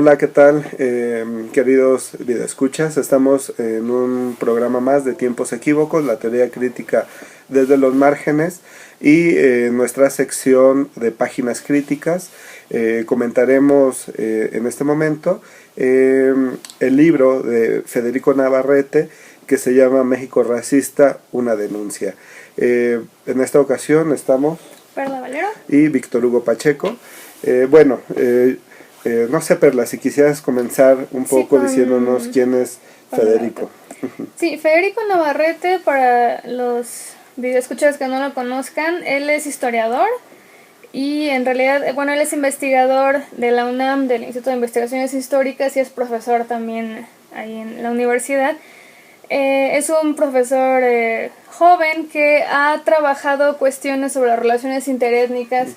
Hola, ¿qué tal? Queridos videoescuchas, estamos en un programa más de Tiempos Equívocos, la teoría crítica desde los márgenes y nuestra sección de páginas críticas. Comentaremos en este momento el libro de Federico Navarrete que se llama México Racista, una denuncia. En esta ocasión estamos Perla Valero y Víctor Hugo Pacheco. No sé, Perla, si quisieras comenzar un poco diciéndonos quién es Federico. Sí, Federico Navarrete, para los videoescuchas que no lo conozcan, él es historiador y en realidad, bueno, él es investigador de la UNAM, del Instituto de Investigaciones Históricas, y es profesor también ahí en la universidad. Es un profesor joven que ha trabajado cuestiones sobre las relaciones interétnicas,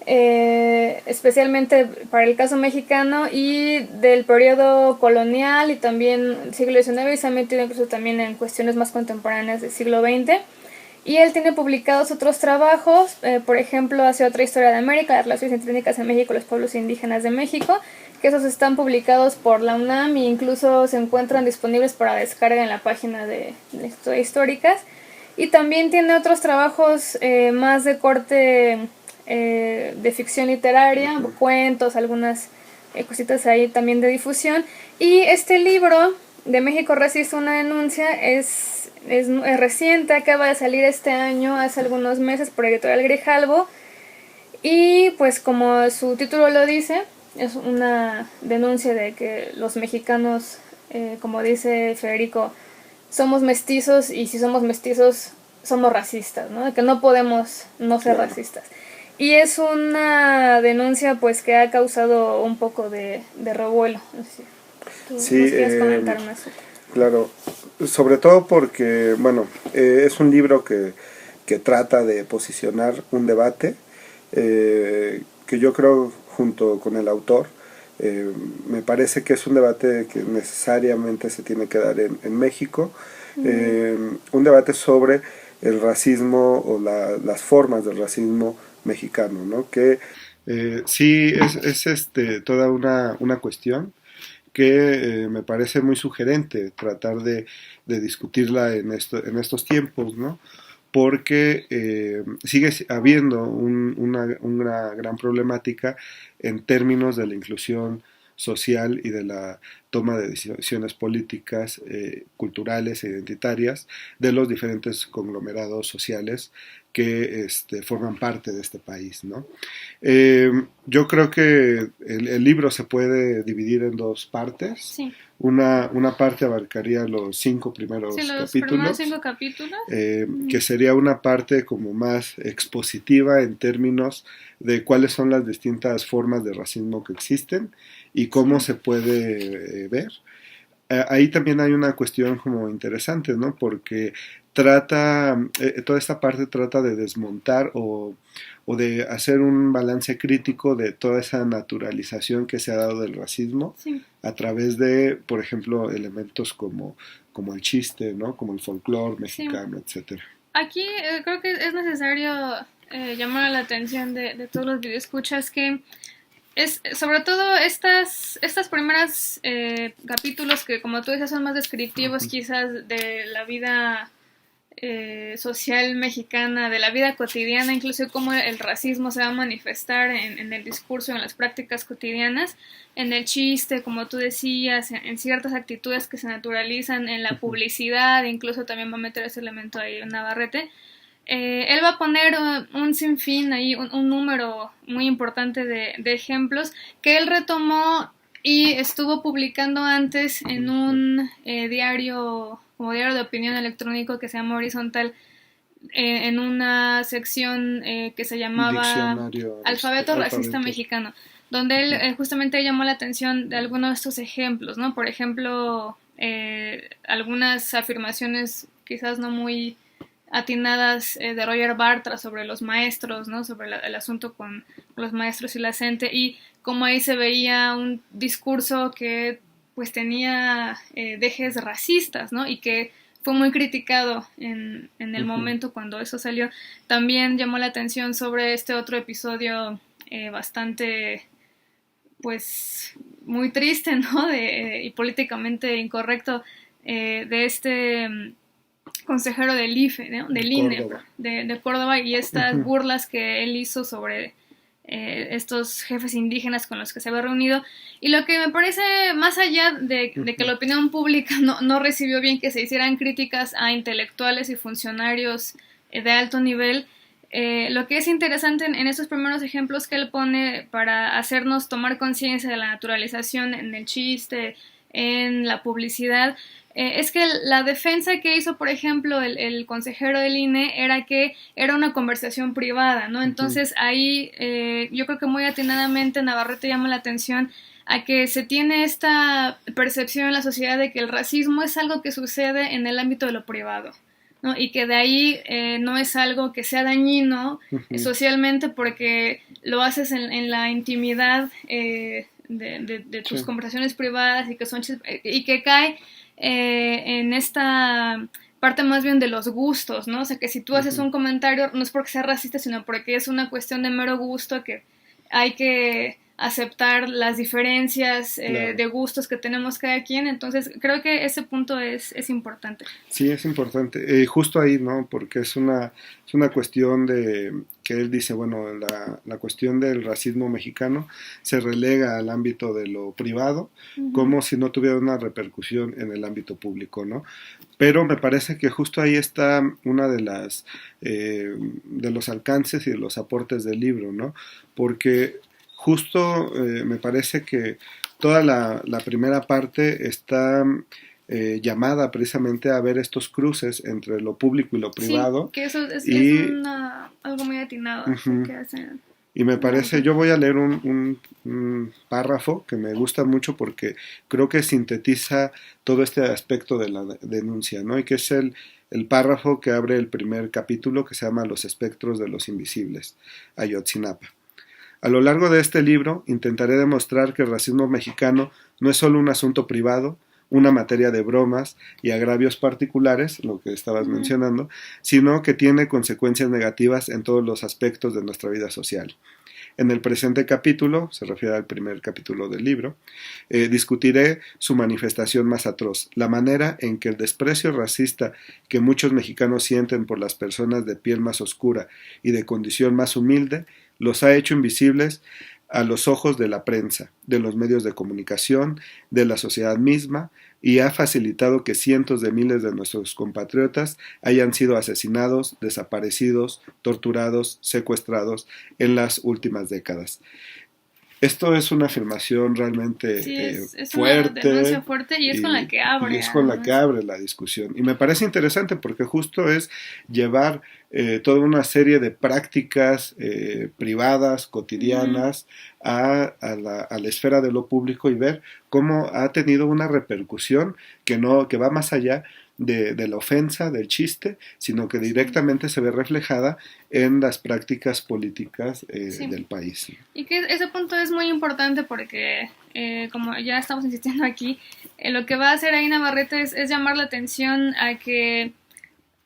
especialmente para el caso mexicano y del periodo colonial y también siglo XIX, y se ha metido incluso también en cuestiones más contemporáneas del siglo XX. Y él tiene publicados otros trabajos, por ejemplo, hacia otra historia de América, las relaciones interétnicas en México, los pueblos indígenas de México, que esos están publicados por la UNAM e incluso se encuentran disponibles para descarga en la página de históricas. Y también tiene otros trabajos más de corte de ficción literaria, cuentos, algunas cositas ahí también de difusión. Y este libro de México Racista, una denuncia, es reciente, acaba de salir este año, hace algunos meses, por Editorial Grijalbo. Y pues como su título lo dice, es una denuncia de que los mexicanos, como dice Federico, somos mestizos, y si somos mestizos somos racistas, ¿no? De que no podemos no ser racistas. Y es una denuncia pues que ha causado un poco de revuelo. No sé si tú Sí, nos quieres comentar más. claro, sobre todo porque, bueno, es un libro que trata de posicionar un debate que yo creo, junto con el autor, me parece que es un debate que necesariamente se tiene que dar en México, un debate sobre el racismo o las formas del racismo mexicano, ¿no? Que sí es toda una cuestión que me parece muy sugerente tratar de discutirla en estos tiempos, ¿no? Porque sigue habiendo una gran problemática en términos de la inclusión social y de la toma de decisiones políticas, culturales e identitarias de los diferentes conglomerados sociales que forman parte de este país, ¿no? Yo creo que el libro se puede dividir en dos partes. Sí. Una parte abarcaría los 5 primeros primeros capítulos, 5 capítulos. que sería una parte como más expositiva en términos de cuáles son las distintas formas de racismo que existen y cómo se puede ver. Ahí también hay una cuestión como interesante, ¿no? Porque toda esta parte trata de desmontar o de hacer un balance crítico de toda esa naturalización que se ha dado del racismo a través de, por ejemplo, elementos como el chiste, ¿no? Como el folclore mexicano, etcétera. Aquí creo que es necesario llamar la atención de todos los videoescuchas que es sobre todo estas primeras capítulos que, como tú dices, son más descriptivos quizás de la vida social mexicana, de la vida cotidiana, incluso cómo el racismo se va a manifestar en el discurso, en las prácticas cotidianas, en el chiste, como tú decías, en ciertas actitudes que se naturalizan, en la publicidad, incluso también va a meter ese elemento ahí en Navarrete. Él va a poner un sinfín ahí, un número muy importante de ejemplos que él retomó y estuvo publicando antes en un diario, como diario de opinión electrónico que se llama Horizontal, en una sección que se llamaba Alfabeto Racista Mexicano, donde él justamente llamó la atención de algunos de estos ejemplos, ¿no? Por ejemplo, algunas afirmaciones quizás no muy atinadas de Roger Bartra sobre los maestros, ¿no? Sobre el asunto con los maestros y la gente, y cómo ahí se veía un discurso que pues tenía dejes racistas, ¿no? Y que fue muy criticado en el momento cuando eso salió. También llamó la atención sobre este otro episodio bastante pues muy triste, ¿no? Y políticamente incorrecto de este consejero del IFE, ¿no? Del INE, Córdoba. de Córdoba, y estas Ujú, burlas que él hizo sobre estos jefes indígenas con los que se había reunido. Y lo que me parece, más allá de que ujú. la opinión pública no recibió bien que se hicieran críticas a intelectuales y funcionarios de alto nivel, lo que es interesante en estos primeros ejemplos que él pone para hacernos tomar conciencia de la naturalización en el chiste, en la publicidad, es que la defensa que hizo, por ejemplo, el consejero del INE era que era una conversación privada, ¿no? Ujú. Entonces ahí yo creo que muy atinadamente Navarrete llama la atención a que se tiene esta percepción en la sociedad de que el racismo es algo que sucede en el ámbito de lo privado, ¿no? Y que de ahí no es algo que sea dañino Ujú. socialmente porque lo haces en la intimidad de tus Sí. conversaciones privadas y que son y que cae en esta parte más bien de los gustos, ¿no? O sea, que si tú haces Ujú. un comentario no es porque sea racista, sino porque es una cuestión de mero gusto, que hay que aceptar las diferencias Claro. de gustos que tenemos cada quien. Entonces creo que ese punto es importante. Sí, es importante. Justo ahí, ¿no? Porque es una cuestión de que él dice, bueno, la cuestión del racismo mexicano se relega al ámbito de lo privado, Uh-huh. como si no tuviera una repercusión en el ámbito público, ¿no? Pero me parece que justo ahí está una de las de los alcances y de los aportes del libro, ¿no? Porque justo me parece que toda la primera parte está llamada precisamente a ver estos cruces entre lo público y lo Sí, privado que eso es y, algo muy atinado uh-huh, que hacen y me el parece, autor. yo voy a leer un párrafo que me gusta mucho porque creo que sintetiza todo este aspecto de la denuncia, ¿no? Y que es el párrafo que abre el primer capítulo que se llama Los espectros de los invisibles, Ayotzinapa. A lo largo de este libro intentaré demostrar que el racismo mexicano no es solo un asunto privado, una materia de bromas y agravios particulares, lo que estabas Uh-huh. mencionando, sino que tiene consecuencias negativas en todos los aspectos de nuestra vida social. En el presente capítulo, se refiere al primer capítulo del libro, discutiré su manifestación más atroz, la manera en que el desprecio racista que muchos mexicanos sienten por las personas de piel más oscura y de condición más humilde los ha hecho invisibles a los ojos de la prensa, de los medios de comunicación, de la sociedad misma, y ha facilitado que cientos de miles de nuestros compatriotas hayan sido asesinados, desaparecidos, torturados, secuestrados en las últimas décadas. Esto es una afirmación Sí, realmente es una denuncia fuerte fuerte y es con la y, que y abre, es con la que además. abre la discusión. Y me parece interesante porque justo es llevar toda una serie de prácticas privadas, Uh-huh. cotidianas, a la esfera de lo público y ver cómo ha tenido una repercusión que, no, que va más allá de la ofensa, del chiste, sino que Sí, directamente se ve reflejada en las prácticas políticas sí. del país. Y que ese punto es muy importante porque, como ya estamos insistiendo aquí, lo que va a hacer ahí Navarrete es llamar la atención a que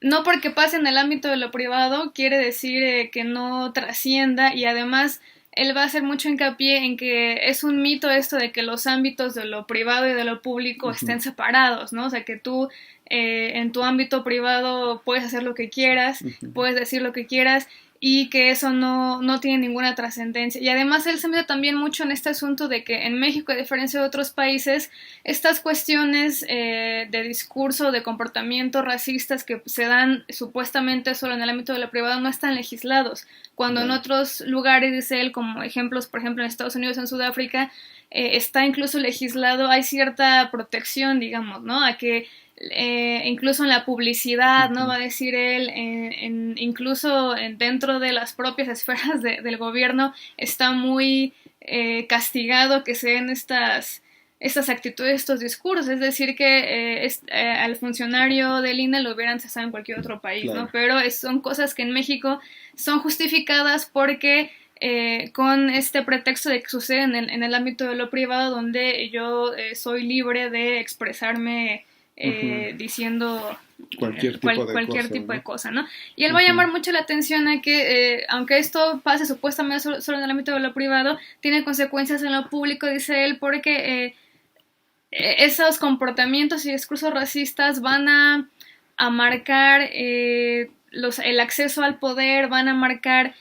no porque pase en el ámbito de lo privado quiere decir que no trascienda, y además él va a hacer mucho hincapié en que es un mito esto de que los ámbitos de lo privado y de lo público Ujú, estén separados, ¿no? O sea, que tú en tu ámbito privado puedes hacer lo que quieras, ujú. puedes decir lo que quieras, y que eso no tiene ninguna trascendencia. Y además él se mete también mucho en este asunto de que en México, a diferencia de otros países, estas cuestiones de discurso, de comportamiento racistas que se dan supuestamente solo en el ámbito de lo privado no están legislados, cuando en Claro. otros lugares, dice él, como ejemplos, por ejemplo en Estados Unidos, en Sudáfrica, está incluso legislado, hay cierta protección, digamos, ¿no? A que incluso en la publicidad, ¿no? Ujú. Va a decir él, incluso dentro de las propias esferas del gobierno está muy castigado que se den estas actitudes, estos discursos, es decir, que al funcionario del INE lo hubieran cesado en cualquier otro país, ¿no? Claro. Pero son cosas que en México son justificadas porque con este pretexto de que sucede en el ámbito de lo privado, donde yo soy libre de expresarme Ujú. diciendo cualquier tipo de cosa, ¿no? Y él va a llamar mucho la atención a que, aunque esto pase supuestamente solo en el ámbito de lo privado, tiene consecuencias en lo público, dice él, porque esos comportamientos y discursos racistas van a marcar el acceso al poder, van a marcar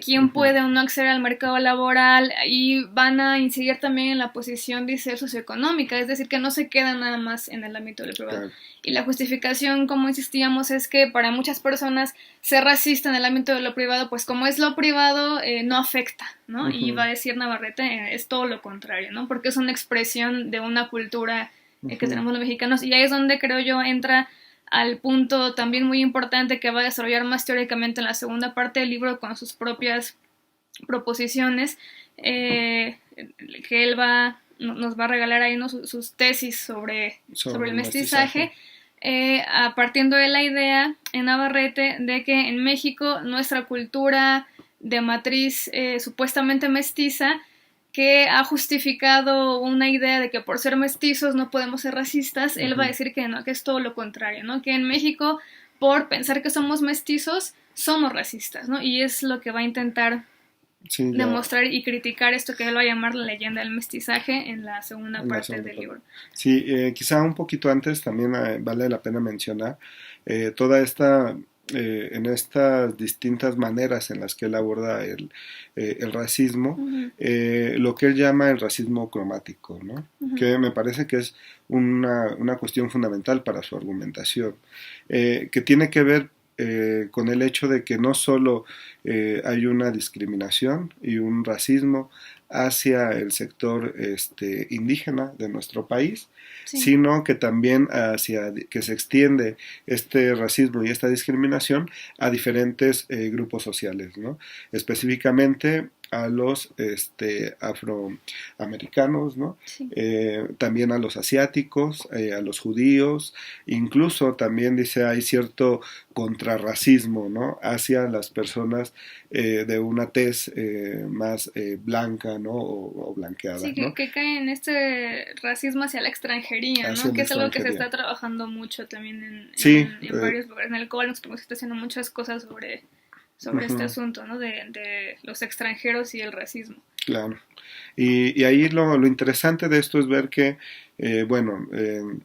quién puede o no acceder al mercado laboral y van a incidir también en la posición, dice, socioeconómica, es decir, que no se queda nada más en el ámbito del privado. Claro. Y la justificación, como insistíamos, es que para muchas personas ser racista en el ámbito de lo privado, pues como es lo privado, no afecta, ¿no? Y va a decir Navarrete, es todo lo contrario, ¿no? Porque es una expresión de una cultura que tenemos los mexicanos, y ahí es donde creo yo entra al punto también muy importante que va a desarrollar más teóricamente en la segunda parte del libro con sus propias proposiciones, que él nos va a regalar ahí, ¿no? sus tesis sobre el mestizaje. Partiendo de la idea en Navarrete de que en México nuestra cultura de matriz supuestamente mestiza, que ha justificado una idea de que por ser mestizos no podemos ser racistas, él va a decir que no, que es todo lo contrario, ¿no? Que en México, por pensar que somos mestizos, somos racistas, ¿no? Y es lo que va a intentar demostrar y criticar esto que él va a llamar la leyenda del mestizaje en la segunda parte del libro. Sí, quizá un poquito antes también vale la pena mencionar toda esta... en estas distintas maneras en las que él aborda el racismo, lo que él llama el racismo cromático, ¿no? Que me parece que es una cuestión fundamental para su argumentación, que tiene que ver con el hecho de que no solo hay una discriminación y un racismo hacia el sector indígena de nuestro país, sino que también que se extiende este racismo y esta discriminación a diferentes grupos sociales, ¿no? Específicamente a los afroamericanos, ¿no? También a los asiáticos, a los judíos, incluso también dice hay cierto contrarracismo, ¿no? Hacia las personas de una tez más blanca, ¿no? O blanqueada, sí, ¿no? que cae en este racismo hacia la extranjería, ¿no? Que es algo que se está trabajando mucho también en varios lugares. En el Cobal nos está haciendo muchas cosas sobre este asunto, ¿no? De los extranjeros y el racismo. Claro. Y ahí lo interesante de esto es ver que,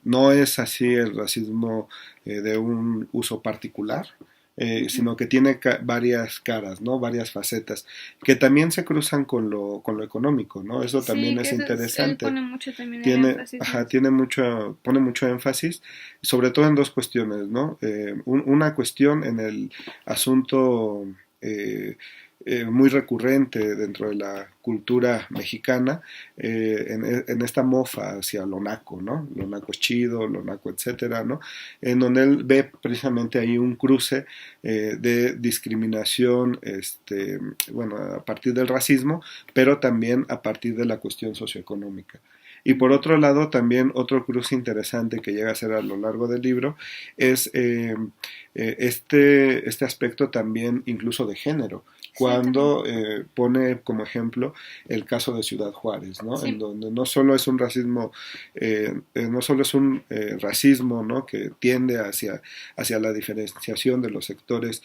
no es así el racismo de un uso particular, sino que tiene varias caras, ¿no? Varias facetas, que también se cruzan con lo económico, ¿no? Eso también es interesante. Él pone mucho también énfasis. Pone mucho énfasis, sobre todo en dos cuestiones, ¿no? Una cuestión en el asunto muy recurrente dentro de la cultura mexicana, en esta mofa hacia lo naco, ¿no? Lo naco es chido, lo naco, etcétera, ¿no? En donde él ve precisamente ahí un cruce de discriminación, a partir del racismo, pero también a partir de la cuestión socioeconómica. Y por otro lado, también otro cruce interesante que llega a ser a lo largo del libro es este aspecto también incluso de género, cuando pone como ejemplo el caso de Ciudad Juárez, ¿no? En donde no solo es un racismo, racismo, ¿no? Que tiende hacia la diferenciación de los sectores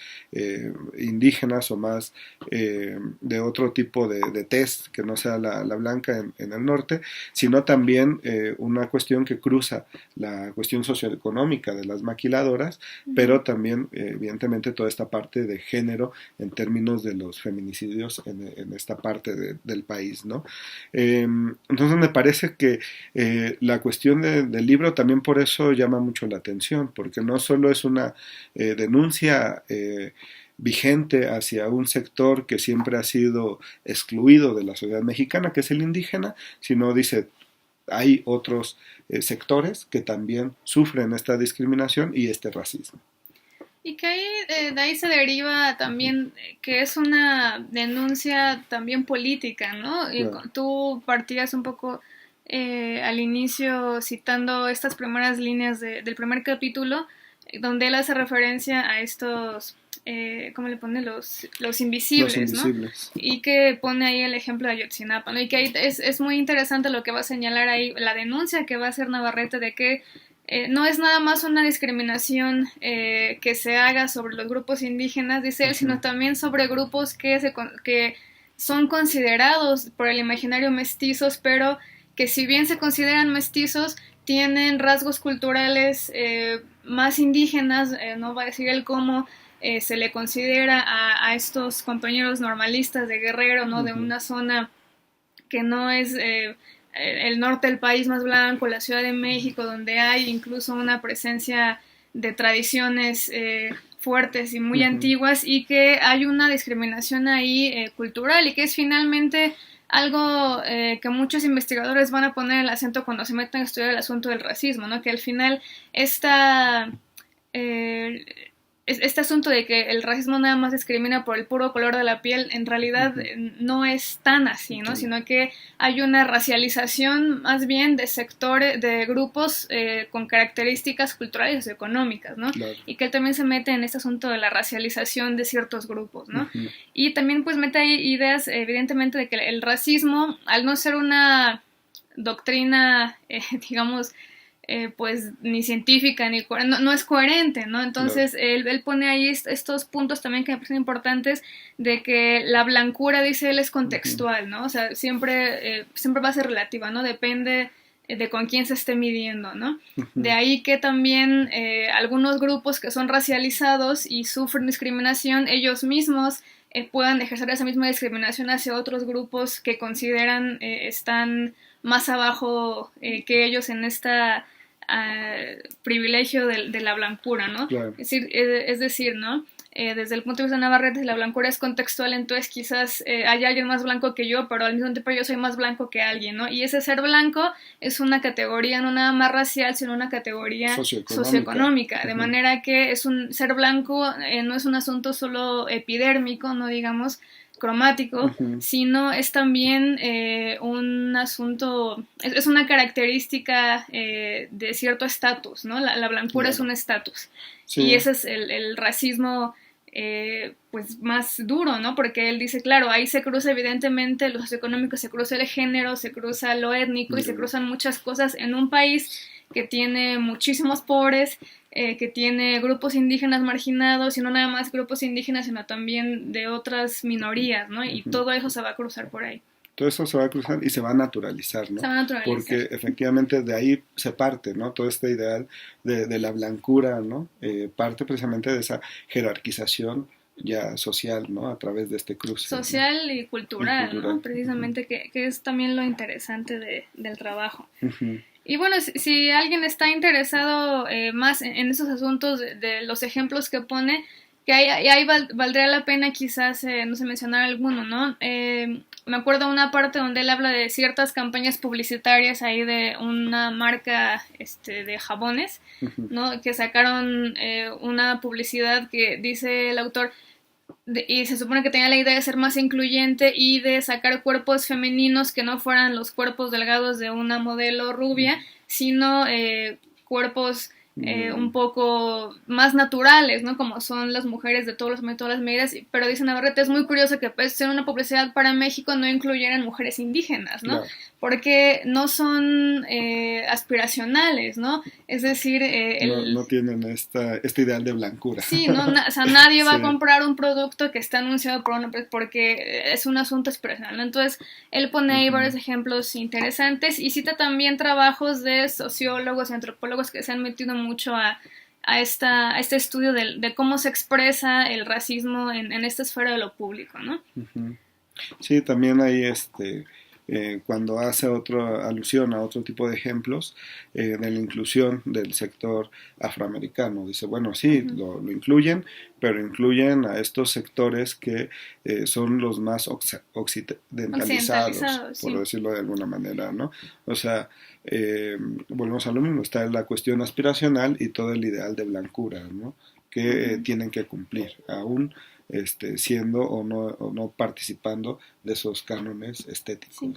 indígenas o más de otro tipo de tez que no sea la blanca en el norte, sino también una cuestión que cruza la cuestión socioeconómica de las maquiladoras, pero también evidentemente toda esta parte de género en términos de los feminicidios en esta parte del país, ¿no? Entonces me parece que la cuestión del libro también por eso llama mucho la atención, porque no solo es una denuncia vigente hacia un sector que siempre ha sido excluido de la sociedad mexicana, que es el indígena, sino dice, hay otros sectores que también sufren esta discriminación y este racismo. Y que de ahí se deriva también que es una denuncia también política, ¿no? Y tú partías un poco al inicio citando estas primeras líneas del primer capítulo, donde él hace referencia a estos, ¿cómo le pone? Los invisibles, ¿no? Y que pone ahí el ejemplo de Ayotzinapa, ¿no? Y que ahí es muy interesante lo que va a señalar ahí, la denuncia que va a hacer Navarrete de que no es nada más una discriminación que se haga sobre los grupos indígenas, dice él, sino también sobre grupos que son considerados por el imaginario mestizos, pero que si bien se consideran mestizos, tienen rasgos culturales más indígenas, no va a decir él cómo se le considera a estos compañeros normalistas de Guerrero, ¿no? De una zona que no es el norte del país más blanco, la Ciudad de México, donde hay incluso una presencia de tradiciones fuertes y muy antiguas, y que hay una discriminación ahí cultural, y que es finalmente algo que muchos investigadores van a poner el acento cuando se meten a estudiar el asunto del racismo, ¿no? Que al final eh, este asunto de que el racismo nada más discrimina por el puro color de la piel, en realidad no es tan así, ¿no? Sino que hay una racialización más bien de sectores, de grupos con características culturales y socioeconómicas, ¿no? Claro. Y que él también se mete en este asunto de la racialización de ciertos grupos, ¿no? Y también pues mete ahí ideas evidentemente de que el racismo, al no ser una doctrina, digamos, pues ni científica, ni no es coherente, ¿no? Entonces él pone ahí estos puntos también que me parecen importantes, de que la blancura, dice él, es contextual, ¿no? O sea, siempre va a ser relativa, ¿no? Depende de con quién se esté midiendo, ¿no? De ahí que también algunos grupos que son racializados y sufren discriminación, ellos mismos puedan ejercer esa misma discriminación hacia otros grupos que consideran están más abajo que ellos en esta privilegio de la blancura, ¿no? Claro. Es decir, ¿no? Desde el punto de vista de Navarrete, la blancura es contextual, entonces quizás haya alguien más blanco que yo, pero al mismo tiempo yo soy más blanco que alguien, ¿no? Y ese ser blanco es una categoría no nada más racial, sino una categoría socioeconómica, de manera que es un ser blanco, no es un asunto solo epidérmico, no digamos cromático, sino es también un asunto, es una característica de cierto estatus, ¿no? La blancura es un estatus. Sí. Y ese es el racismo pues más duro, ¿no? Porque él dice, claro, ahí se cruza evidentemente lo socioeconómico, se cruza el género, se cruza lo étnico y se cruzan muchas cosas en un país que tiene muchísimos pobres, que tiene grupos indígenas marginados, y no nada más grupos indígenas, sino también de otras minorías, ¿no? Y todo eso se va a cruzar por ahí. Todo eso se va a cruzar y se va a naturalizar, ¿no? Se va a naturalizar. Porque efectivamente de ahí se parte, ¿no? Todo este ideal de la blancura, ¿no? Parte precisamente de esa jerarquización ya social, ¿no? A través de este cruce. Social, ¿no? Y cultural, ¿no? Precisamente que es también lo interesante del trabajo. Y bueno, si alguien está interesado más en esos asuntos de los ejemplos que pone, que ahí valdría la pena quizás, no sé, mencionar alguno, ¿no? Me acuerdo una parte donde él habla de ciertas campañas publicitarias ahí de una marca de jabones, ¿no? Que sacaron una publicidad que dice el autor, y se supone que tenía la idea de ser más incluyente y de sacar cuerpos femeninos que no fueran los cuerpos delgados de una modelo rubia, sino cuerpos un poco más naturales, ¿no? Como son las mujeres de todas las medidas, pero dice Navarrete, es muy curioso que pues, en una publicidad para México no incluyeran mujeres indígenas, ¿no? Claro. Porque no son aspiracionales, ¿no? Es decir... no tienen este ideal de blancura. Sí, ¿no? O sea, nadie va a comprar un producto que está anunciado por una empresa porque es un asunto aspiracional, ¿no? Entonces, él pone ahí varios ejemplos interesantes y cita también trabajos de sociólogos y antropólogos que se han metido mucho a este estudio de cómo se expresa el racismo en esta esfera de lo público, ¿no? Sí, también hay cuando hace otra alusión a otro tipo de ejemplos de la inclusión del sector afroamericano. Dice, bueno, sí, lo incluyen, pero incluyen a estos sectores que son los más occidentalizados, por decirlo de alguna manera, ¿no? O sea, volvemos a lo mismo, está la cuestión aspiracional y todo el ideal de blancura, ¿no? Que tienen que cumplir, aún siendo o no participando de esos cánones estéticos. Sí.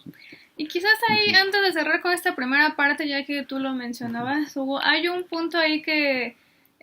Y quizás ahí, antes de cerrar con esta primera parte, ya que tú lo mencionabas, Hugo, hay un punto ahí que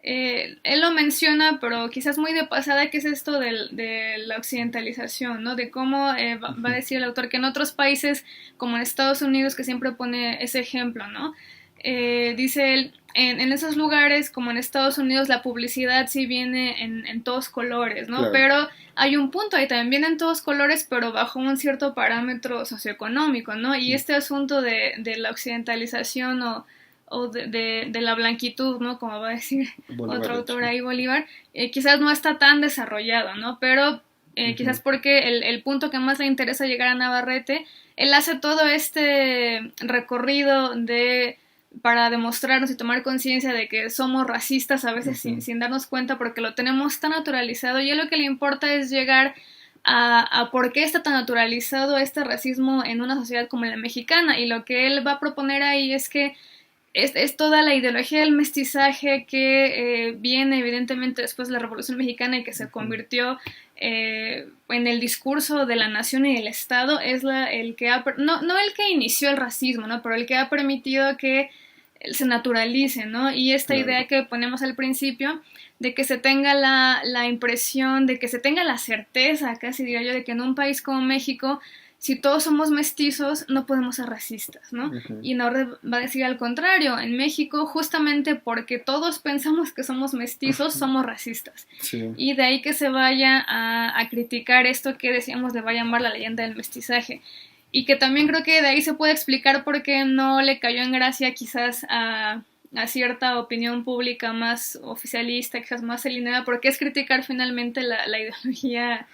él lo menciona, pero quizás muy de pasada, que es esto de la occidentalización, ¿no? De cómo va a decir el autor que en otros países, como en Estados Unidos, que siempre pone ese ejemplo, ¿no? Dice él, en esos lugares, como en Estados Unidos, la publicidad sí viene en todos colores, ¿no? Claro. Pero hay un punto ahí, también viene en todos colores, pero bajo un cierto parámetro socioeconómico, ¿no? Y este asunto de la occidentalización o de la blanquitud, ¿no? Como va a decir Bolívar, otro de autor hecho. ahí, Bolívar, quizás no está tan desarrollado, ¿no? Pero quizás porque el punto que más le interesa llegar a Navarrete, él hace todo este recorrido para demostrarnos y tomar conciencia de que somos racistas a veces sin darnos cuenta porque lo tenemos tan naturalizado, y a lo que le importa es llegar a por qué está tan naturalizado este racismo en una sociedad como la mexicana, y lo que él va a proponer ahí es que es toda la ideología del mestizaje que viene evidentemente después de la Revolución Mexicana y que se convirtió en el discurso de la nación y del Estado, es el que no el que inició el racismo, ¿no? Pero el que ha permitido que se naturalice, ¿no? Y esta idea que ponemos al principio de que se tenga la impresión, de que se tenga la certeza, casi diría yo, de que en un país como México, si todos somos mestizos, no podemos ser racistas, ¿no? Y Norde va a decir al contrario, en México, justamente porque todos pensamos que somos mestizos, somos racistas. Sí. Y de ahí que se vaya a criticar esto que decíamos le va a llamar la leyenda del mestizaje. Y que también creo que de ahí se puede explicar por qué no le cayó en gracia quizás a cierta opinión pública más oficialista, quizás más alineada, porque es criticar finalmente la ideología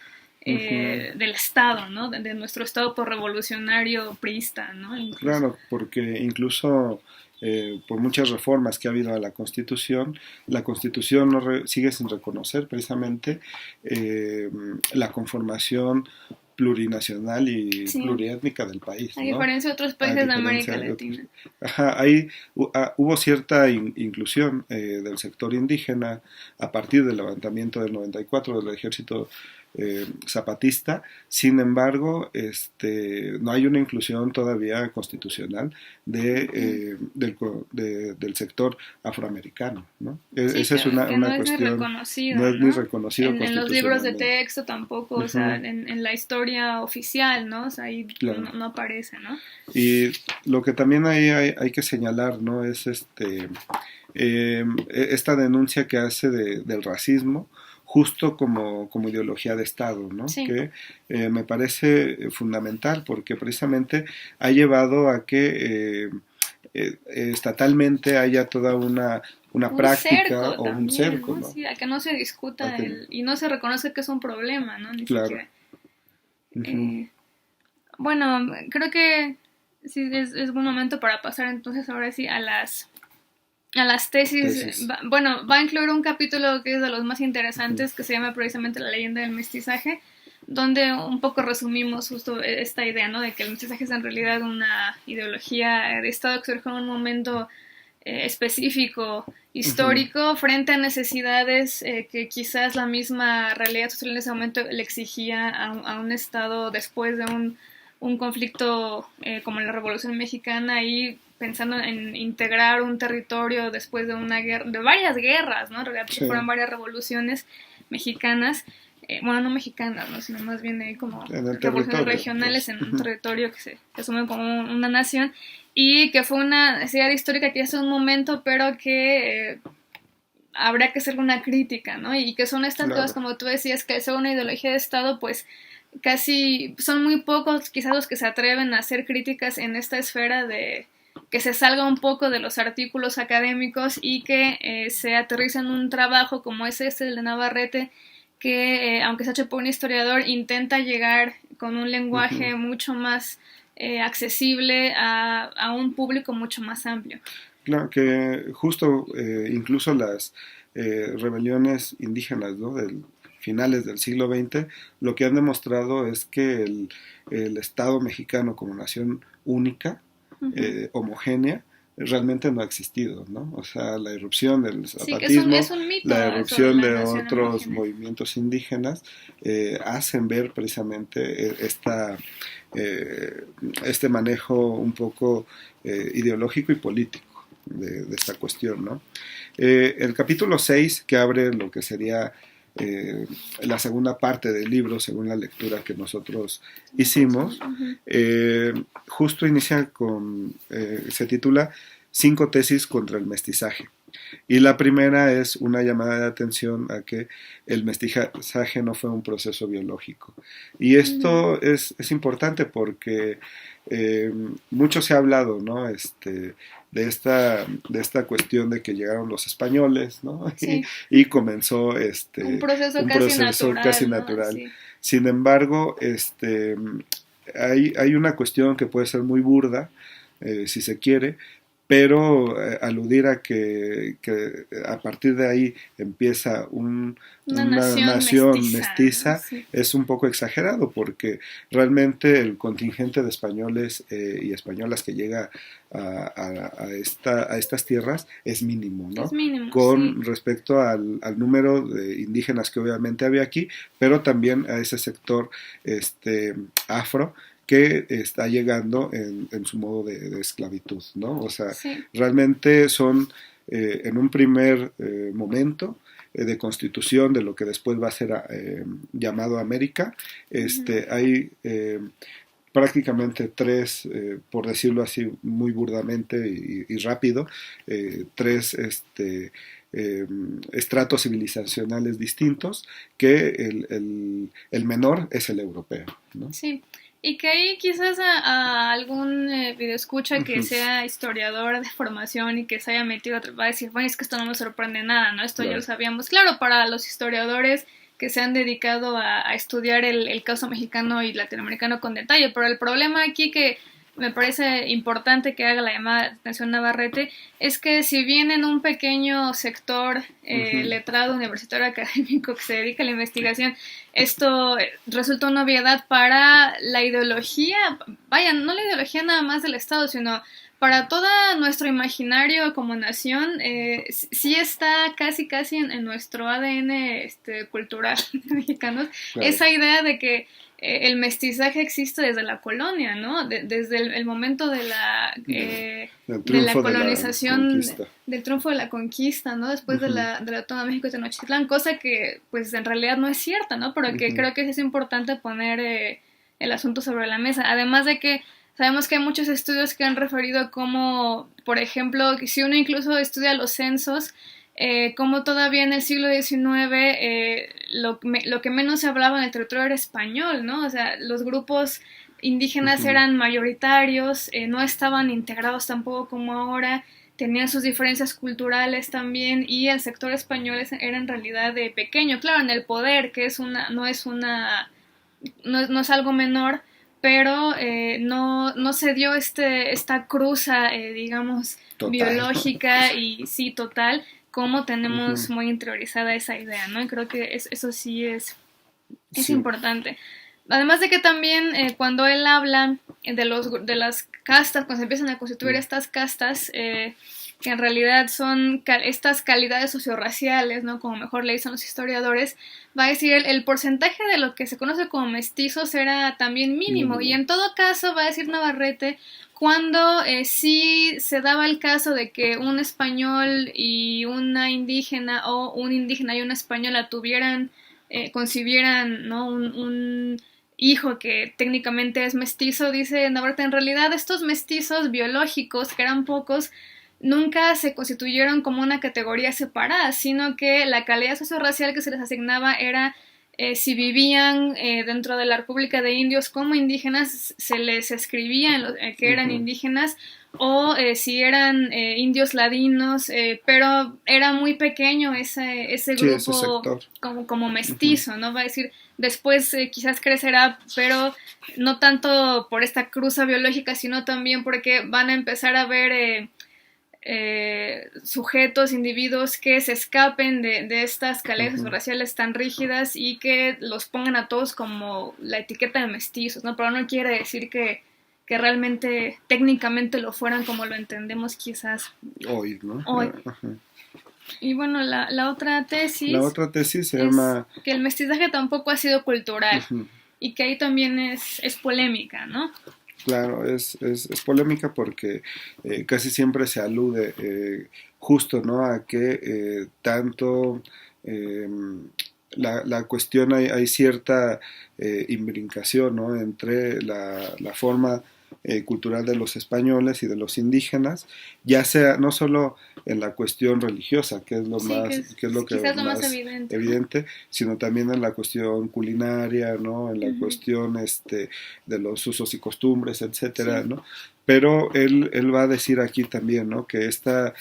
del Estado, ¿no? De nuestro Estado por revolucionario priista, ¿no? Incluso. Claro, porque incluso por muchas reformas que ha habido a la Constitución no sigue sin reconocer precisamente la conformación plurinacional y pluriétnica del país. A diferencia de otros países de América Latina. Ahí hubo cierta inclusión del sector indígena a partir del levantamiento del 94 del ejército zapatista. Sin embargo, no hay una inclusión todavía constitucional del sector afroamericano, ¿no? Sí, esa es una no cuestión. No es ni reconocido en los libros de texto tampoco, o sea, en la historia oficial, ¿no? O sea, ahí claro. no aparece, ¿no? Y lo que también hay que señalar, ¿no? Es esta denuncia que hace del racismo justo como ideología de Estado, ¿no? Sí. Que me parece fundamental porque precisamente ha llevado a que estatalmente haya toda una práctica o un cerco, ¿no? Sí, a que no se discuta y no se reconoce que es un problema, ¿no? Ni claro. siquiera. Bueno, creo que sí es buen momento para pasar entonces ahora sí a las tesis. Va a incluir un capítulo que es de los más interesantes, que se llama precisamente La leyenda del mestizaje, donde un poco resumimos justo esta idea, ¿no? De que el mestizaje es en realidad una ideología de Estado que surgió en un momento específico, histórico, frente a necesidades que quizás la misma realidad social en ese momento le exigía a un Estado después de un conflicto como la Revolución Mexicana, y pensando en integrar un territorio después de una guerra, de varias guerras, ¿no? En realidad fueron varias revoluciones mexicanas, bueno, no mexicanas, ¿no? Sino más bien como revoluciones regionales en un territorio que se asume como una nación, y que fue una necesidad histórica que hace un momento, pero que habría que hacer una crítica, ¿no? Y que son estas cosas, como tú decías, que son una ideología de Estado, pues casi son muy pocos quizás los que se atreven a hacer críticas en esta esfera de que se salga un poco de los artículos académicos y que se aterriza en un trabajo como es el de Navarrete, que aunque se ha hecho por un historiador, intenta llegar con un lenguaje mucho más accesible a un público mucho más amplio. Claro, que justo incluso las rebeliones indígenas, ¿no? Finales del siglo XX, lo que han demostrado es que el Estado mexicano como nación única, homogénea, realmente no ha existido, ¿no? O sea, la irrupción del zapatismo, es un mito, la irrupción de otros movimientos indígenas hacen ver precisamente este manejo un poco ideológico y político de esta cuestión, ¿no? El capítulo 6, que abre lo que sería la segunda parte del libro, según la lectura que nosotros hicimos, justo inicia se titula 5 tesis contra el mestizaje. Y la primera es una llamada de atención a que el mestizaje no fue un proceso biológico. Y esto es importante porque mucho se ha hablado, ¿no? De esta cuestión de que llegaron los españoles, ¿no? Sí. Y comenzó Un proceso un casi proceso natural, casi ¿no? natural. Sí. Sin embargo, hay una cuestión que puede ser muy burda, si se quiere, pero aludir a que a partir de ahí empieza Una una nación mestiza, ¿no? mestiza Sí. es un poco exagerado, porque realmente el contingente de españoles y españolas que llega a estas tierras es mínimo, ¿no? Es mínimo, Con sí. respecto al número de indígenas que obviamente había aquí, pero también a ese sector afro que está llegando en su modo de esclavitud, ¿no? O sea, Sí. realmente son en un primer momento de constitución de lo que después va a ser llamado América, hay prácticamente tres, por decirlo así muy burdamente y rápido, tres estratos civilizacionales distintos, que el menor es el europeo, ¿no? Sí, y que ahí quizás a algún videoescucha que Uh-huh. sea historiador de formación y que se haya metido va a decir, bueno, es que esto no me sorprende nada, ¿no? Esto ya lo Claro. sabíamos. Claro, para los historiadores que se han dedicado a estudiar el caso mexicano y latinoamericano con detalle, pero el problema aquí que me parece importante que haga la llamada de atención Navarrete es que si bien en un pequeño sector letrado, universitario, académico que se dedica a la investigación, esto resulta una obviedad para la ideología, vaya, no la ideología nada más del Estado, sino para todo nuestro imaginario como nación, sí está casi en nuestro ADN cultural mexicanos, Claro. esa idea de que el mestizaje existe desde la colonia, ¿no? Desde el momento de la colonización, del triunfo de la conquista, ¿no? Después de la toma de México y Tenochtitlán, cosa que pues en realidad no es cierta, ¿no? Pero que creo que es importante poner el asunto sobre la mesa. Además de que sabemos que hay muchos estudios que han referido cómo, por ejemplo, si uno incluso estudia los censos, como todavía en el siglo XIX lo que menos se hablaba en el territorio era español, ¿no? O sea, los grupos indígenas eran mayoritarios, no estaban integrados tampoco como ahora, tenían sus diferencias culturales también y el sector español era en realidad pequeño, claro, en el poder, que no es algo menor, pero no se dio esta cruza, digamos, Total. biológica y sí, total, como tenemos muy interiorizada esa idea, ¿no? Y creo que eso sí es Sí. importante. Además de que también cuando él habla de las castas, cuando se empiezan a constituir estas castas, que en realidad son estas calidades sociorraciales, ¿no? Como mejor le dicen los historiadores, va a decir el porcentaje de lo que se conoce como mestizos era también mínimo. Y en todo caso, va a decir Navarrete, cuando sí se daba el caso de que un español y una indígena o un indígena y una española concibieran, ¿no? un hijo que técnicamente es mestizo, dice Navarrete, en realidad estos mestizos biológicos, que eran pocos, nunca se constituyeron como una categoría separada, sino que la calidad sociorracial que se les asignaba era si vivían dentro de la República de Indios como indígenas, se les escribía que eran indígenas, o si eran indios ladinos, pero era muy pequeño ese grupo como mestizo, ¿no? Va a decir, después quizás crecerá, pero no tanto por esta cruza biológica, sino también porque van a empezar a ver sujetos, individuos que se escapen de estas calidades raciales tan rígidas y que los pongan a todos como la etiqueta de mestizos, ¿no? Pero no quiere decir que realmente técnicamente lo fueran como lo entendemos quizás hoy, ¿no? Hoy. Y bueno, la otra tesis se llama que el mestizaje tampoco ha sido cultural y que ahí también es polémica, ¿no? Claro, es polémica porque casi siempre se alude justo, ¿no? A que tanto la cuestión hay cierta imbrincación, ¿no? Entre la forma cultural de los españoles y de los indígenas, ya sea no solo en la cuestión religiosa, que es lo Sí, más, que es lo que quizás lo más más evidente. evidente, sino también en la cuestión culinaria, ¿no? En la Ujú. cuestión de los usos y costumbres, etcétera, Sí. ¿no? Pero él va a decir aquí también, ¿no? Que esta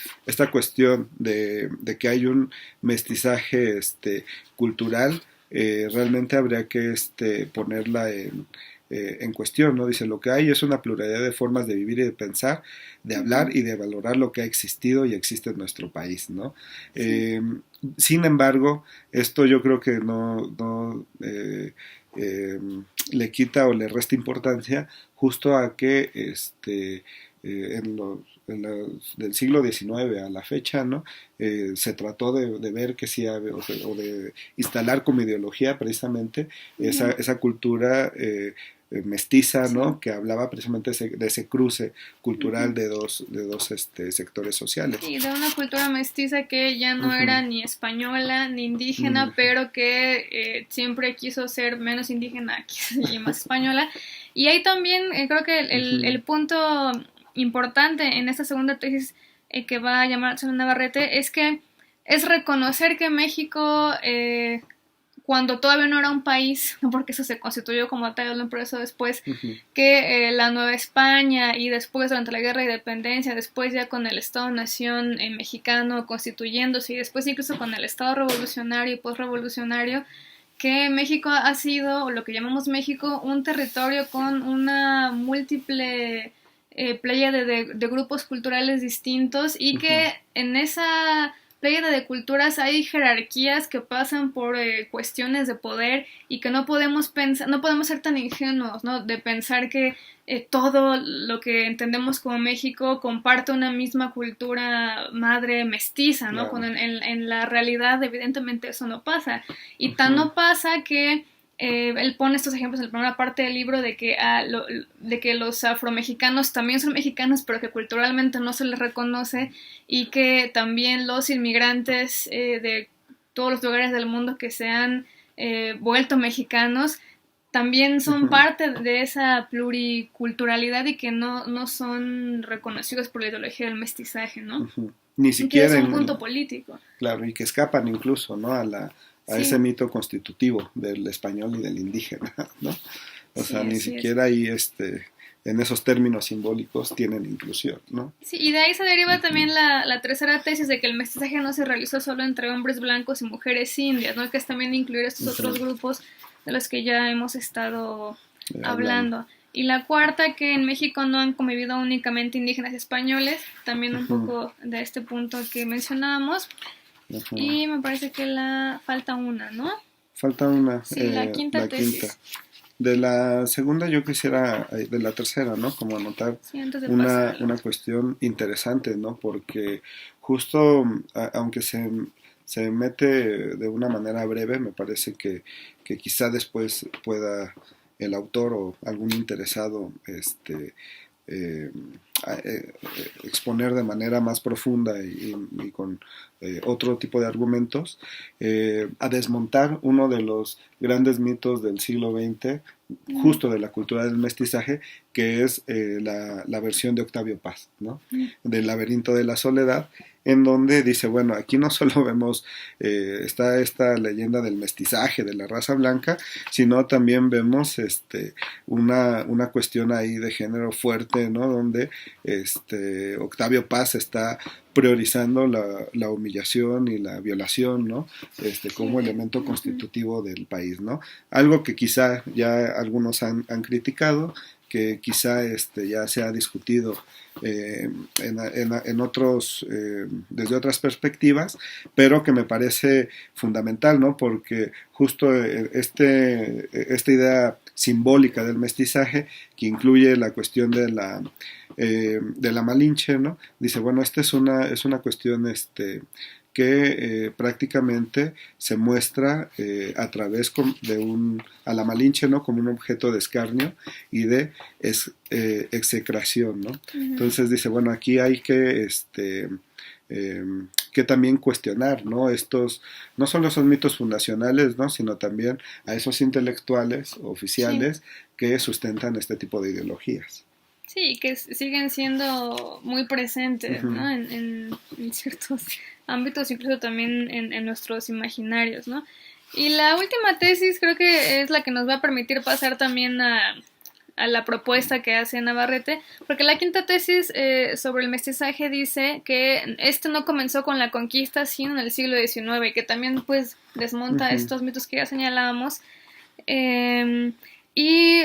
cuestión de que hay un mestizaje cultural, realmente habría que ponerla en cuestión, ¿no? Dice, lo que hay es una pluralidad de formas de vivir y de pensar, de hablar Ujú. y de valorar lo que ha existido y existe en nuestro país, ¿no? Sí. Eh, Sin embargo, esto yo creo que no le quita o le resta importancia justo a que del siglo XIX a la fecha, ¿no? Se trató de ver que sí, o de instalar como ideología precisamente Ujú. esa cultura mestiza, Sí. ¿no? Que hablaba precisamente de ese cruce cultural Ujú. de dos sectores sociales. Sí, de una cultura mestiza que ya no era Ujú, ni española ni indígena, ujú, pero que siempre quiso ser menos indígena y más española. Y ahí también creo que el ujú, punto importante en esta segunda tesis que va a llamar Navarrete es que es reconocer que México cuando todavía no era un país, porque eso se constituyó como tal, lo impreso después, ujú, que la Nueva España y después durante la Guerra de Independencia, después ya con el Estado-Nación mexicano constituyéndose y después incluso con el Estado revolucionario y postrevolucionario, que México ha sido, o lo que llamamos México, un territorio con una múltiple playa de grupos culturales distintos y ujú. que en esa playa de culturas hay jerarquías que pasan por cuestiones de poder y que no podemos pensar, no podemos ser tan ingenuos, ¿no? De pensar que todo lo que entendemos como México comparte una misma cultura madre mestiza, ¿no? Cuando Claro. en la realidad evidentemente eso no pasa. Y tan Ujú, no pasa que él pone estos ejemplos en la primera parte del libro de que los afromexicanos también son mexicanos, pero que culturalmente no se les reconoce y que también los inmigrantes de todos los lugares del mundo que se han vuelto mexicanos también son ujú, parte de esa pluriculturalidad y que no son reconocidos por la ideología del mestizaje, ¿no? ujú. Ni Y que es siquiera un punto político. claro, y que escapan incluso, ¿no? A ese Sí, mito constitutivo del español y del indígena, ¿no? O sea, sí, ni así es. siquiera ahí, en esos términos simbólicos tienen inclusión, ¿no? Sí, y de ahí se deriva Ujú, también la tercera tesis de que el mestizaje no se realizó solo entre hombres blancos y mujeres indias, ¿no? Que es también incluir estos otros ujú, grupos de los que ya hemos estado hablando. hablando. Y la cuarta, que en México no han convivido únicamente indígenas y españoles, también un Ujú, poco de este punto que mencionábamos. ujú. Y me parece que la falta una, ¿no? Falta una, Sí, la quinta la quinta. tesis. De la segunda yo quisiera, de la tercera, ¿no? Como anotar Sí, antes de pasar a la una otra. cuestión interesante, ¿no? Porque justo, aunque se mete de una manera breve, me parece que quizá después pueda el autor o algún interesado eh, exponer de manera más profunda y con otro tipo de argumentos, a desmontar uno de los grandes mitos del siglo XX, Ujú, justo de la cultura del mestizaje, que es la versión de Octavio Paz, ¿no? ujú, Del laberinto de la soledad, en donde dice, bueno, aquí no solo vemos, está esta leyenda del mestizaje, de la raza blanca, sino también vemos una cuestión ahí de género fuerte, ¿no? Donde Octavio Paz está priorizando la humillación y la violación, ¿no? sí, Como elemento ujú, constitutivo del país, ¿no? Algo que quizá ya algunos han criticado, que quizá ya se ha discutido en otros, desde otras perspectivas, pero que me parece fundamental, ¿no? Porque justo esta idea simbólica del mestizaje, que incluye la cuestión de la Malinche, ¿no? Dice, bueno, esta es una cuestión que prácticamente se muestra a través a la Malinche, ¿no? Como un objeto de escarnio y de execración, ¿no? ujú. Entonces dice, bueno, aquí hay eh, que también cuestionar, ¿no? No solo son mitos fundacionales, ¿no? Sino también a esos intelectuales Sí, oficiales que sustentan este tipo de ideologías. Sí, que siguen siendo muy presentes, ¿no? En ciertos ámbitos, incluso también en nuestros imaginarios, ¿no? Y la última tesis creo que es la que nos va a permitir pasar también a la propuesta que hace Navarrete, porque la quinta tesis sobre el mestizaje dice que este no comenzó con la conquista, sino en el siglo XIX, y que también pues desmonta estos mitos que ya señalábamos. Y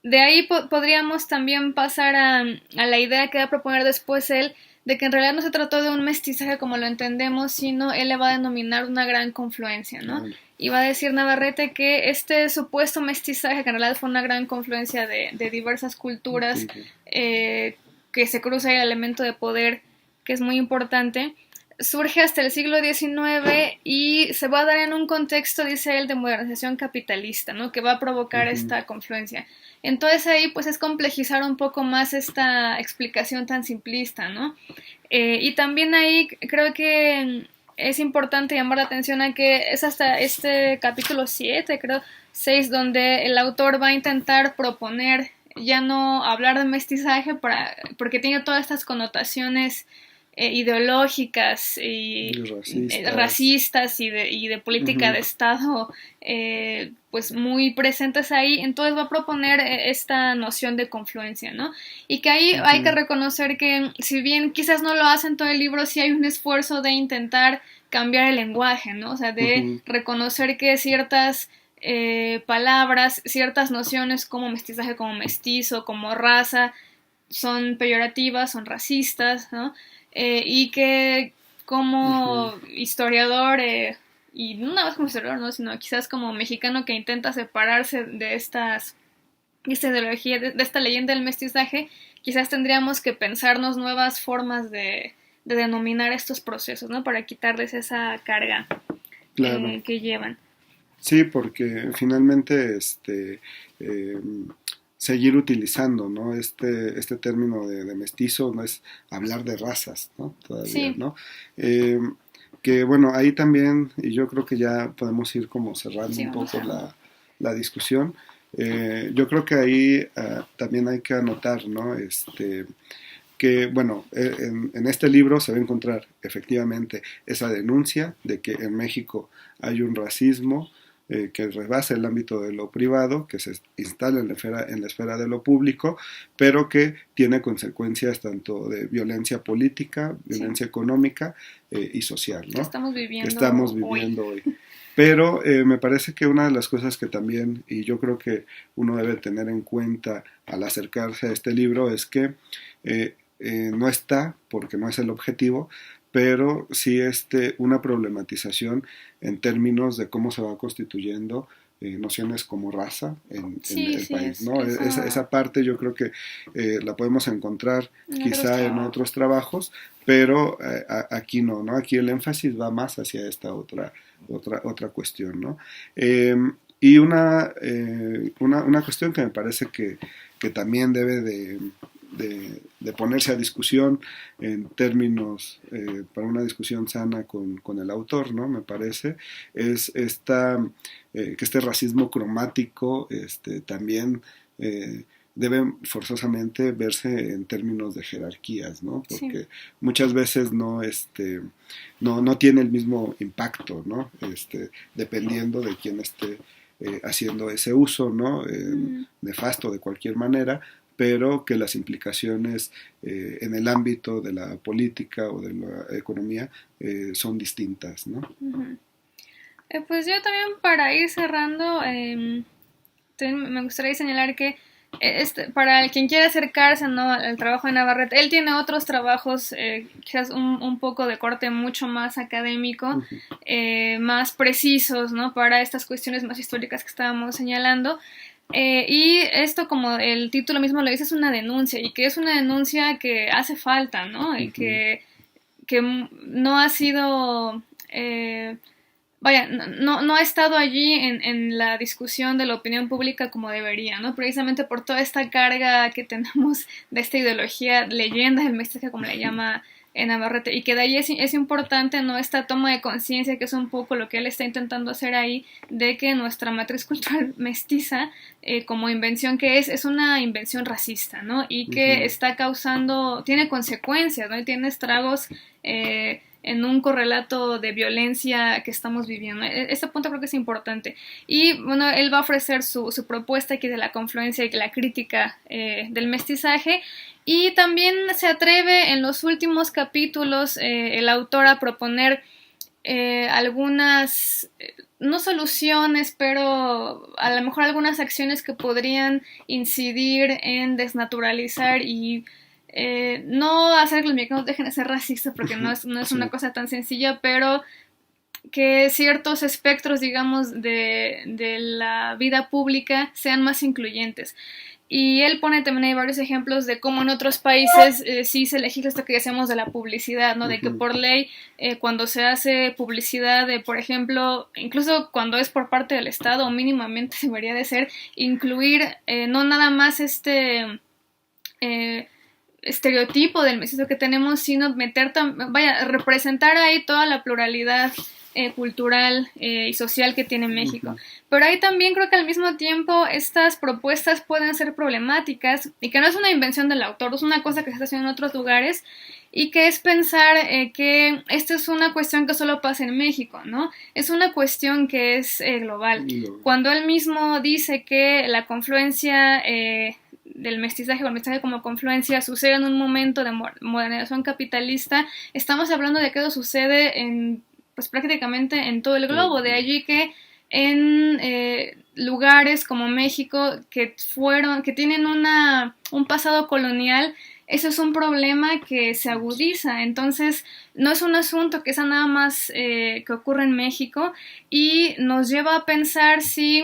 de ahí podríamos también pasar a la idea que va a proponer después él, de que en realidad no se trató de un mestizaje como lo entendemos, sino él le va a denominar una gran confluencia, ¿no? Y va a decir Navarrete que este supuesto mestizaje, que en realidad fue una gran confluencia de diversas culturas, que se cruza el elemento de poder, que es muy importante, surge hasta el siglo XIX y se va a dar en un contexto, dice él, de modernización capitalista, ¿no? Que va a provocar esta confluencia. Entonces ahí pues es complejizar un poco más esta explicación tan simplista, ¿no? Y también ahí creo que es importante llamar la atención a que es hasta este capítulo 7, creo, 6, donde el autor va a intentar proponer ya no hablar de mestizaje porque tiene todas estas connotaciones ideológicas y racistas y de política de Estado pues muy presentes ahí. Entonces va a proponer esta noción de confluencia, ¿no? Y que ahí hay que reconocer que si bien quizás no lo hace en todo el libro, sí hay un esfuerzo de intentar cambiar el lenguaje, ¿no? O sea, de reconocer que ciertas palabras, ciertas nociones como mestizaje, como mestizo, como raza, son peyorativas, son racistas, ¿no? Y que como historiador, y no nada más como historiador, ¿no? Sino quizás como mexicano que intenta separarse de esta ideología, de esta leyenda del mestizaje, quizás tendríamos que pensarnos nuevas formas de denominar estos procesos, ¿no? Para quitarles esa carga que llevan. Sí, porque finalmente seguir utilizando, ¿no? Este término de mestizo no es hablar de razas, ¿no? Todavía, ¿no? Que bueno, ahí también, y yo creo que ya podemos ir como cerrando un poco la discusión. Yo creo que ahí también hay que anotar, ¿no? Que, bueno, en este libro se va a encontrar efectivamente esa denuncia de que en México hay un racismo que rebasa el ámbito de lo privado, que se instala en la esfera de lo público, pero que tiene consecuencias tanto de violencia política, violencia económica y social, ¿no? Que estamos viviendo hoy. Pero me parece que una de las cosas que también, y yo creo que uno debe tener en cuenta al acercarse a este libro, es que no está, porque no es el objetivo, pero sí una problematización en términos de cómo se va constituyendo nociones como raza en el país, ¿no? Esa parte yo creo que la podemos encontrar quizá en otros trabajos, pero aquí no, Aquí el énfasis va más hacia esta otra cuestión, ¿no? Y una cuestión que me parece que también debe de ponerse a discusión en términos para una discusión sana con el autor, ¿no? Me parece, es que este racismo cromático también debe forzosamente verse en términos de jerarquías, ¿no? Porque muchas veces no tiene el mismo impacto, ¿no? Dependiendo de quién esté haciendo ese uso, ¿no? Nefasto de cualquier manera, pero que las implicaciones en el ámbito de la política o de la economía son distintas, ¿no? Pues yo también para ir cerrando, me gustaría señalar que para quien quiera acercarse, ¿no?, al trabajo de Navarrete, él tiene otros trabajos quizás un poco de corte mucho más académico, más precisos, ¿no?, para estas cuestiones más históricas que estábamos señalando. Y esto, como el título mismo lo dice, es una denuncia, y que es una denuncia que hace falta, ¿no? Y que no ha sido no ha estado allí en la discusión de la opinión pública como debería, ¿no? Precisamente por toda esta carga que tenemos de esta ideología leyenda del mestizaje, como le llama Navarrete, y que de ahí es importante, ¿no?, esta toma de conciencia, que es un poco lo que él está intentando hacer ahí, de que nuestra matriz cultural mestiza, como invención que es una invención racista, ¿no?, y que está causando, tiene consecuencias, ¿no?, y tiene estragos en un correlato de violencia que estamos viviendo. Este punto creo que es importante. Y bueno, él va a ofrecer su propuesta aquí de la confluencia y la crítica del mestizaje. Y también se atreve en los últimos capítulos el autor a proponer algunas, no soluciones, pero a lo mejor algunas acciones que podrían incidir en desnaturalizar y no hacer que los mexicanos dejen de ser racistas, porque no es una cosa tan sencilla, pero que ciertos espectros, digamos, de la vida pública sean más incluyentes. Y él pone también ahí varios ejemplos de cómo en otros países sí se legisla esto que decíamos de la publicidad, ¿no? De que por ley, cuando se hace publicidad, por ejemplo, incluso cuando es por parte del Estado, o mínimamente debería de ser, incluir no nada más estereotipo del mestizo que tenemos, sino representar ahí toda la pluralidad cultural y social que tiene México. Pero ahí también creo que al mismo tiempo estas propuestas pueden ser problemáticas, y que no es una invención del autor, es una cosa que se está haciendo en otros lugares, y que es pensar que esta es una cuestión que solo pasa en México, ¿no? Es una cuestión que es global. Cuando él mismo dice que la confluencia del mestizaje o el mestizaje como confluencia sucede en un momento de modernización capitalista, estamos hablando de que eso sucede pues prácticamente en todo el globo. De allí que en lugares como México que tienen un pasado colonial, eso es un problema que se agudiza. Entonces no es un asunto que sea nada más que ocurre en México, y nos lleva a pensar si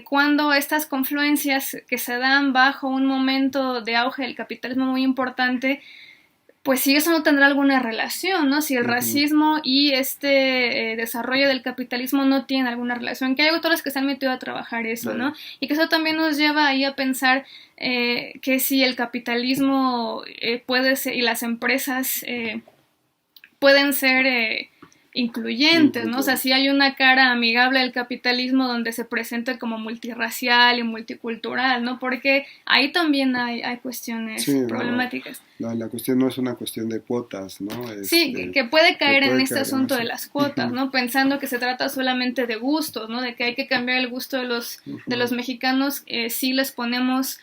cuando estas confluencias que se dan bajo un momento de auge del capitalismo muy importante, pues si eso no tendrá alguna relación, ¿no? Si el racismo y desarrollo del capitalismo no tienen alguna relación, que hay autores que se han metido a trabajar eso, ¿no? Y que eso también nos lleva ahí a pensar que si el capitalismo puede ser, y las empresas pueden ser incluyentes, ¿no? O sea, si hay una cara amigable del capitalismo donde se presenta como multirracial y multicultural, ¿no? Porque ahí también hay cuestiones problemáticas. La cuestión no es una cuestión de cuotas, ¿no? Sí, que puede caer en este asunto de las cuotas, ¿no? Pensando que se trata solamente de gustos, ¿no? De que hay que cambiar el gusto de los mexicanos si les ponemos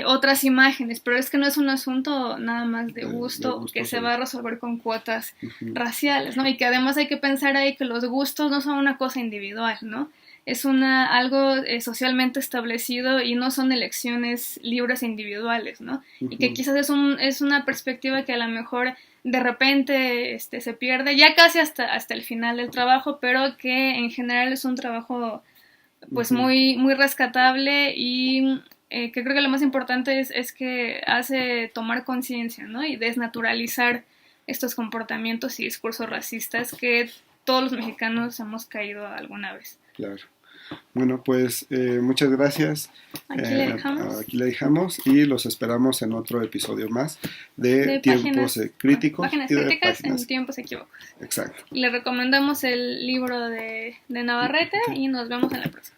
otras imágenes, pero es que no es un asunto nada más de gusto que se va a resolver con cuotas raciales, ¿no? Y que además hay que pensar ahí que los gustos no son una cosa individual, ¿no? Es algo socialmente establecido y no son elecciones libres e individuales, ¿no? Y que quizás es una perspectiva que a lo mejor de repente se pierde ya casi hasta el final del trabajo, pero que en general es un trabajo pues muy, muy rescatable, y que creo que lo más importante es que hace tomar conciencia, ¿no? Y desnaturalizar estos comportamientos y discursos racistas que todos los mexicanos hemos caído alguna vez. Claro. Bueno, pues muchas gracias. Aquí le dejamos y los esperamos en otro episodio más de Tiempos Críticos. Páginas críticas en tiempos equívocos. Exacto. Le recomendamos el libro de Navarrete y nos vemos en la próxima.